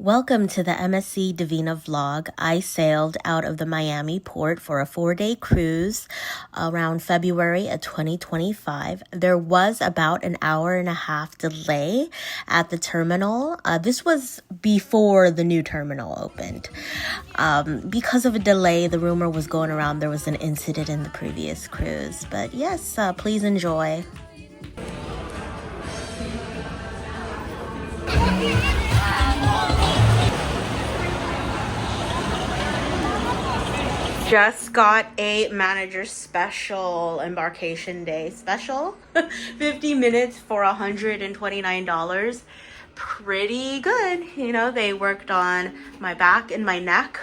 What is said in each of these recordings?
Welcome to the MSC Divina vlog. I sailed out of the Miami port for a 4-day cruise around February of 2025. There was about an hour and a half delay at the terminal. This was before the new terminal opened. Because of a delay, the rumor was going around there was an incident in the previous cruise. But yes, please enjoy. Just got a manager special embarkation day special. 50 minutes for $129. Pretty good. You know, they worked on my back and my neck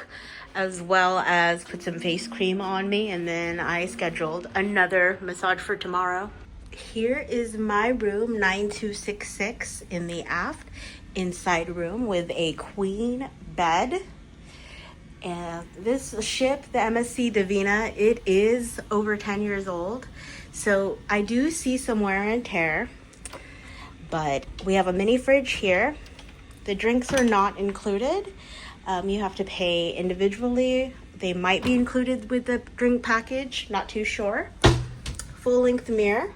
as well as put some face cream on me, and then I scheduled another massage for tomorrow. Here is my room, 9266 in the aft inside room with a queen bed. And this ship, the MSC Divina, it is over 10 years old. So I do see some wear and tear. But we have a mini fridge here. The drinks are not included. You have to pay individually. They might be included with the drink package. Not too sure. Full length mirror.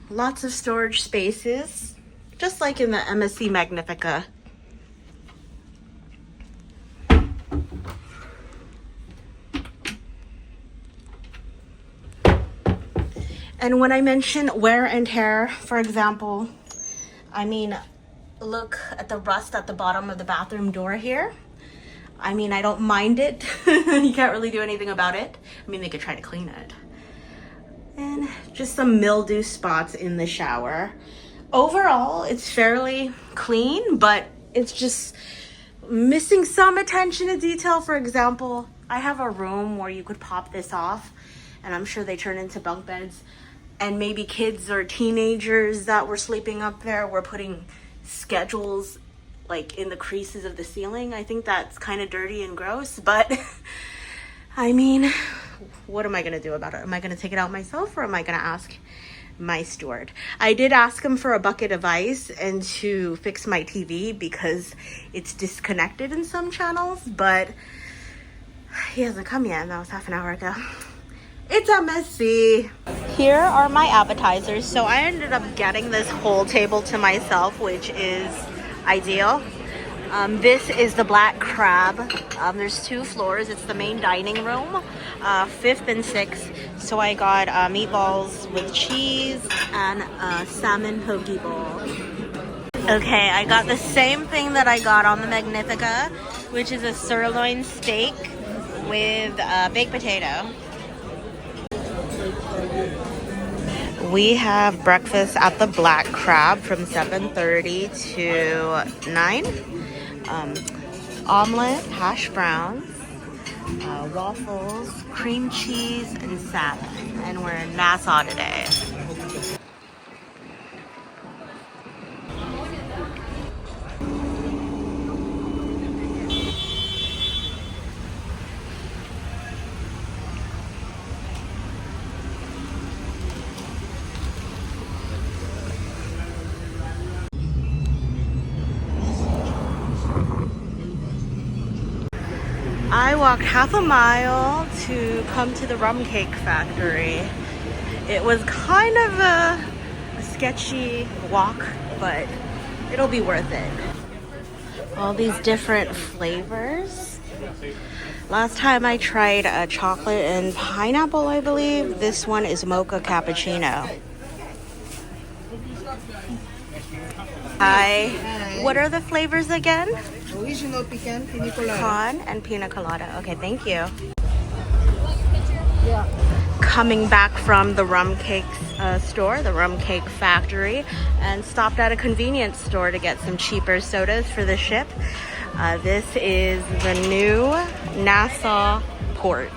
Lots of storage spaces. Just like in the MSC Magnifica. And when I mention wear and tear, for example, I mean, look at the rust at the bottom of the bathroom door here. I mean, I don't mind it. You can't really do anything about it. I mean, they could try to clean it. And just some mildew spots in the shower. Overall, it's fairly clean, but it's just missing some attention to detail. For example, I have a room where you could pop this off, and I'm sure they turn into bunk beds. And maybe kids or teenagers that were sleeping up there were putting schedules like in the creases of the ceiling. I think that's kind of dirty and gross, but I mean, what am I going to do about it? Am I going to take it out myself, or am I going to ask my steward? I did ask him for a bucket of ice and to fix my TV because it's disconnected in some channels, but he hasn't come yet, and that was half an hour ago. It's MSC. Here are my appetizers. So I ended up getting this whole table to myself, which is ideal. This is the black crab. There's 2 floors. It's the main dining room, 5th and 6th. So I got meatballs with cheese and a salmon poke bowl. Okay, I got the same thing that I got on the Magnifica, which is a sirloin steak with baked potato. We have breakfast at the Black Crab from 7:30 to 9. Omelet, hash browns, waffles, cream cheese, and salmon. And we're in Nassau today. I walked half a mile to come to the Rum Cake Factory. It was kind of a sketchy walk, but it'll be worth it. All these different flavors. Last time I tried a chocolate and pineapple, I believe. This one is mocha cappuccino. Hi. What are the flavors again? Original pecan, pina colada. Pecan and pina colada. Okay, thank you. Coming back from the rum cake store, the Rum Cake Factory, and stopped at a convenience store to get some cheaper sodas for the ship. This is the new Nassau Port.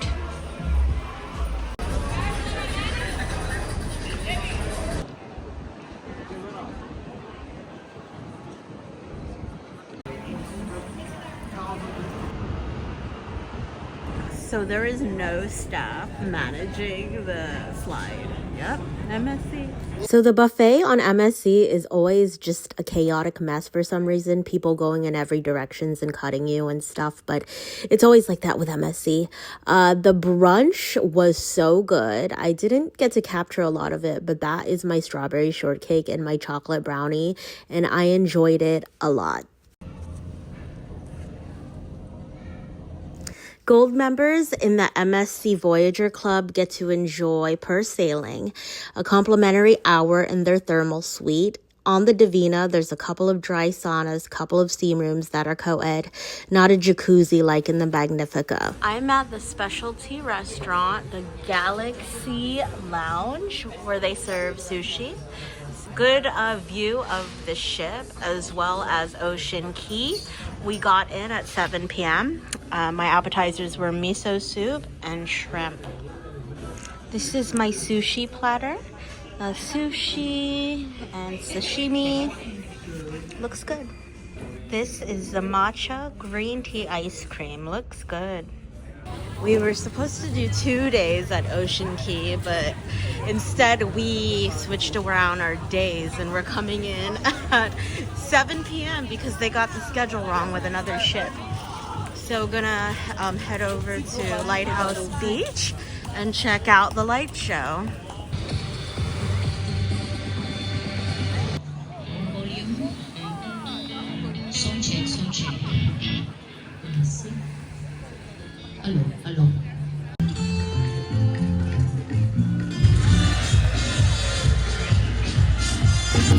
So there is no staff managing the slide. Yep. MSC. So the buffet on MSC is always just a chaotic mess for some reason. People going in every directions and cutting you and stuff. But it's always like that with MSC. The brunch was so good. I didn't get to capture a lot of it, but that is my strawberry shortcake and my chocolate brownie. And I enjoyed it a lot. Gold members in the MSC Voyager Club get to enjoy, per sailing, a complimentary hour in their thermal suite. On the Divina, there's a couple of dry saunas, couple of steam rooms that are co-ed, not a jacuzzi like in the Magnifica. I'm at the specialty restaurant, the Galaxy Lounge, where they serve sushi. Good view of the ship as well as Ocean Cay. We got in at 7 p.m. My appetizers were miso soup and shrimp. This is my sushi platter. Sushi and sashimi. Looks good. This is the matcha green tea ice cream. Looks good. We were supposed to do 2 days at Ocean Cay, but instead we switched around our days and we're coming in at 7 p.m. because they got the schedule wrong with another ship. So gonna head over to Lighthouse Beach and check out the light show. Hello.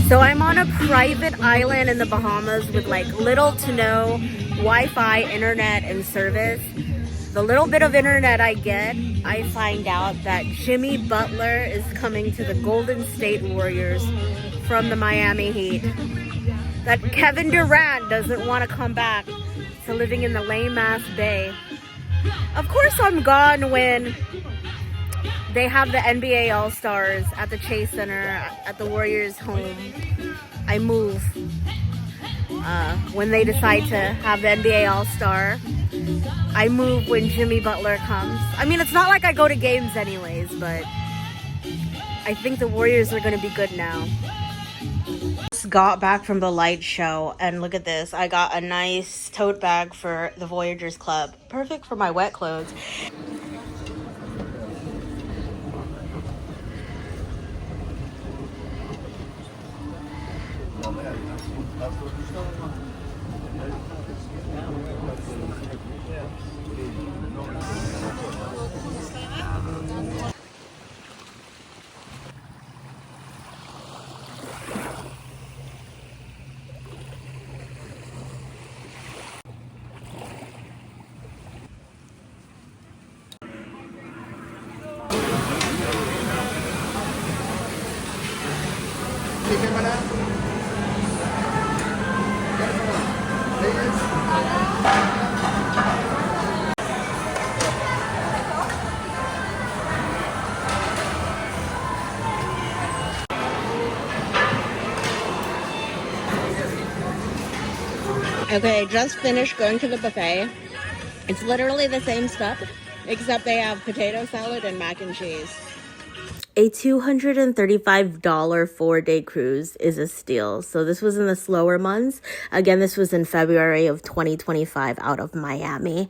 So I'm on a private island in the Bahamas with like little to no Wi-Fi, internet, and service. The little bit of internet I get, I find out that Jimmy Butler is coming to the Golden State Warriors from the Miami Heat. That Kevin Durant doesn't want to come back to living in the lame-ass Bay. Of course I'm gone when they have the NBA All-Stars at the Chase Center at the Warriors' home. I move. When they decide to have the NBA All-Star, I move when Jimmy Butler comes. I mean, it's not like I go to games anyways, but I think the Warriors are going to be good now. Just got back from the light show, and look at this. I got a nice tote bag for the Voyagers Club. Perfect for my wet clothes. Okay, just finished going to the buffet. It's literally the same stuff, except they have potato salad and mac and cheese. A $235 4-day cruise is a steal. So this was in the slower months. Again, this was in February of 2025 out of Miami.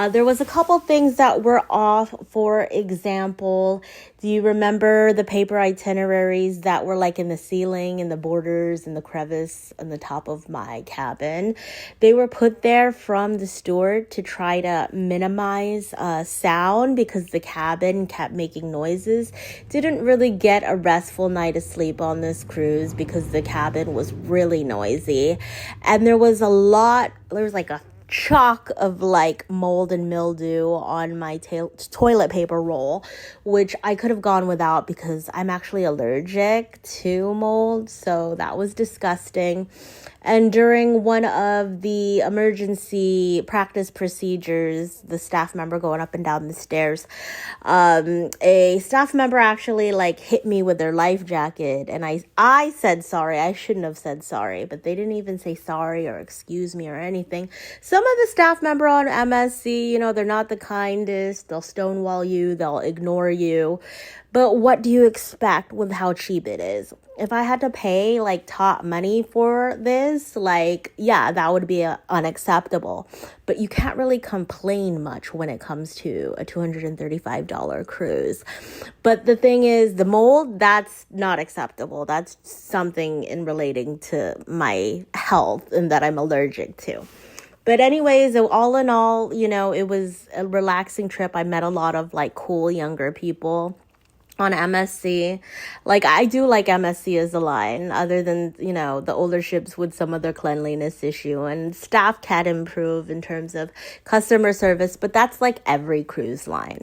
There was a couple things that were off. For example, do you remember the paper itineraries that were like in the ceiling and the borders and the crevice on the top of my cabin? They were put there from the steward to try to minimize sound because the cabin kept making noises. Didn't really get a restful night of sleep on this cruise because the cabin was really noisy, and there was like a chalk of like mold and mildew on my toilet paper roll, which I could have gone without because I'm actually allergic to mold, so that was disgusting. And during one of the emergency practice procedures, the staff member going up and down the stairs, a staff member actually like hit me with their life jacket, and I said sorry. I shouldn't have said sorry, but they didn't even say sorry or excuse me or anything. So some of the staff member on MSC, you know, they're not the kindest. They'll stonewall you, they'll ignore you. But what do you expect with how cheap it is? If I had to pay like top money for this, like, yeah, that would be unacceptable. But you can't really complain much when it comes to a $235 cruise. But the thing is, the mold, that's not acceptable. That's something in relating to my health and that I'm allergic to. But anyways, all in all, you know, it was a relaxing trip. I met a lot of like cool younger people on MSC. Like, I do like MSC as a line, other than, you know, the older ships with some of their cleanliness issue, and staff can improve in terms of customer service, but that's like every cruise line.